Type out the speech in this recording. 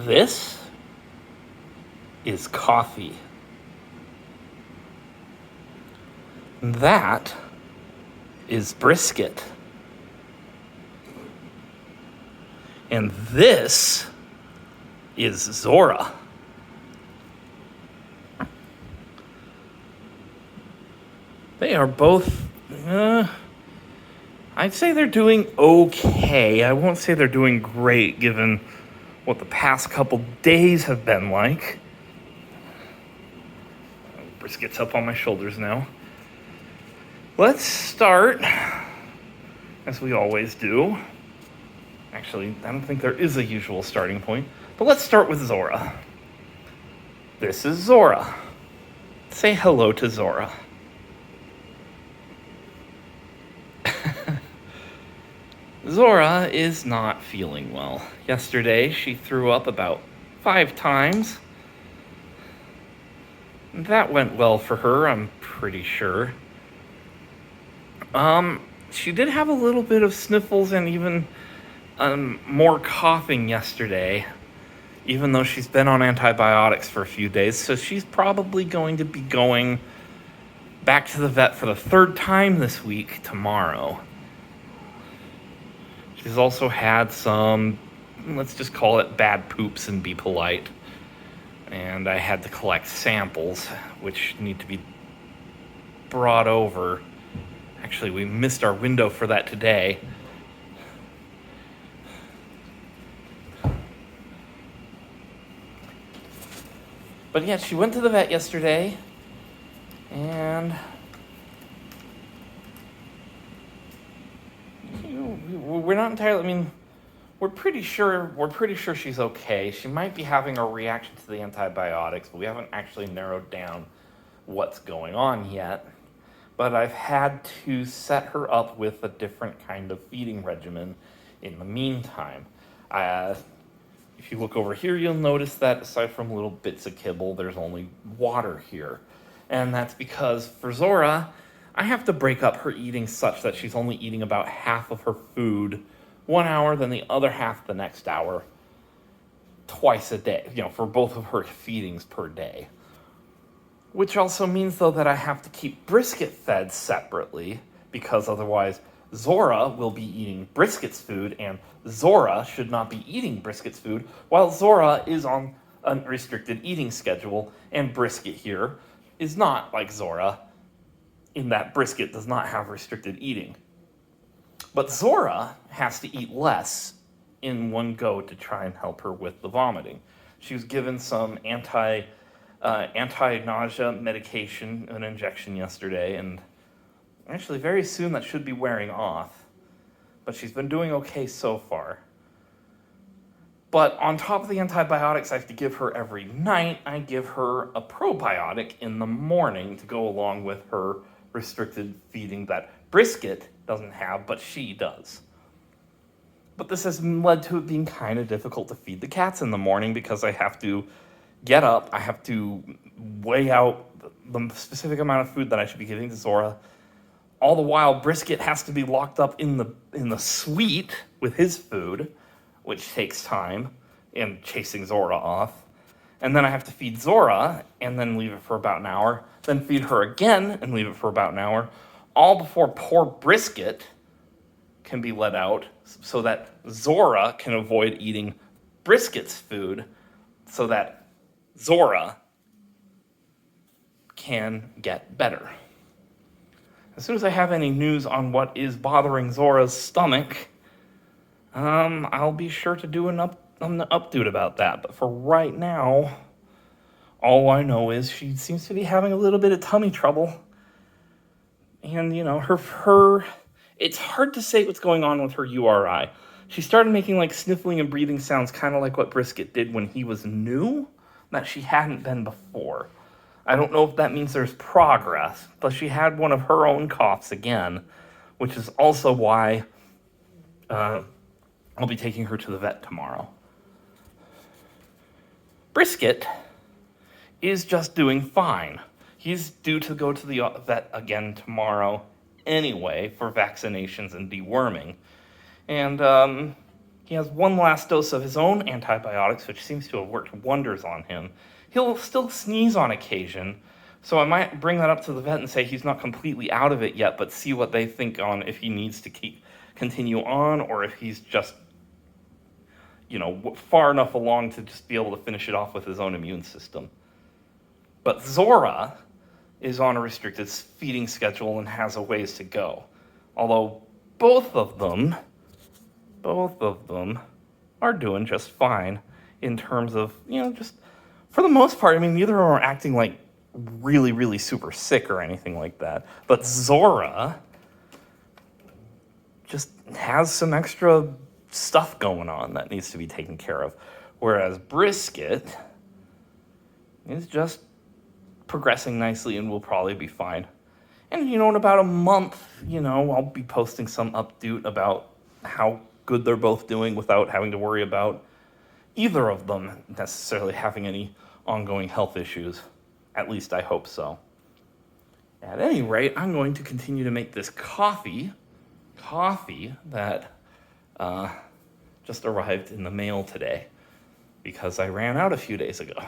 This is coffee. That is brisket. And this is Zorra. They are both, I'd say they're doing okay. I won't say they're doing great given what the past couple days have been like. Brisket's up on my shoulders now. Let's start, as we always do. Actually, I don't think there is a usual starting point, but let's start with Zorra. This is Zorra. Say hello to Zorra. Zorra is not feeling well. Yesterday, she threw up about 5 times. That went well for her, I'm pretty sure. She did have a little bit of sniffles and even more coughing yesterday, even though she's been on antibiotics for a few days, so she's probably going to be going back to the vet for the 3rd time this week tomorrow. She's also had some, let's just call it bad poops and be polite. And I had to collect samples, which need to be brought over. Actually, we missed our window for that today. But yeah, she went to the vet yesterday, and we're not entirely, we're pretty sure she's okay. She might be having a reaction to the antibiotics, but we haven't actually narrowed down what's going on yet. But I've had to set her up with a different kind of feeding regimen in the meantime. If you look over here, you'll notice that aside from little bits of kibble, there's only water here. And that's because for Zorra, I have to break up her eating such that she's only eating about half of her food 1 hour, then the other half the next hour, twice a day, for both of her feedings per day. Which also means, though, that I have to keep Brisket fed separately, because otherwise Zorra will be eating Brisket's food, and Zorra should not be eating Brisket's food, while Zorra is on a restricted eating schedule, and Brisket here is not like Zorra, in that Brisket does not have restricted eating. But Zorra has to eat less in one go to try and help her with the vomiting. She was given some anti-nausea medication, an injection yesterday, and actually very soon that should be wearing off. But she's been doing okay so far. But on top of the antibiotics I have to give her every night, I give her a probiotic in the morning to go along with her restricted feeding that Brisket doesn't have, but she does. But this has led to it being kind of difficult to feed the cats in the morning because I have to get up, I have to weigh out the specific amount of food that I should be giving to Zorra. All the while, Brisket has to be locked up in the suite with his food, which takes time, and chasing Zorra off. And then I have to feed Zorra, and then leave it for about an hour, then feed her again, and leave it for about an hour, all before poor Brisket can be let out, so that Zorra can avoid eating Brisket's food, so that Zorra can get better. As soon as I have any news on what is bothering Zorra's stomach, I'll be sure to do an update about that. But for right now, all I know is she seems to be having a little bit of tummy trouble. And, her it's hard to say what's going on with her URI. She started making sniffling and breathing sounds, kind of like what Brisket did when he was new, that she hadn't been before. I don't know if that means there's progress, but she had one of her own coughs again, which is also why I'll be taking her to the vet tomorrow. Brisket is just doing fine. He's due to go to the vet again tomorrow anyway for vaccinations and deworming. And he has one last dose of his own antibiotics, which seems to have worked wonders on him. He'll still sneeze on occasion, so I might bring that up to the vet and say he's not completely out of it yet, but see what they think on if he needs to continue on, or if he's just, far enough along to just be able to finish it off with his own immune system. But Zorra is on a restricted feeding schedule and has a ways to go. Although both of them are doing just fine in terms of, just for the most part. I mean, neither of them are acting like really, really super sick or anything like that. But Zorra just has some extra stuff going on that needs to be taken care of. Whereas Brisket is just progressing nicely and will probably be fine. And, in about a month, I'll be posting some update about how good they're both doing without having to worry about either of them necessarily having any ongoing health issues. At least I hope so. At any rate, I'm going to continue to make this coffee that just arrived in the mail today because I ran out a few days ago.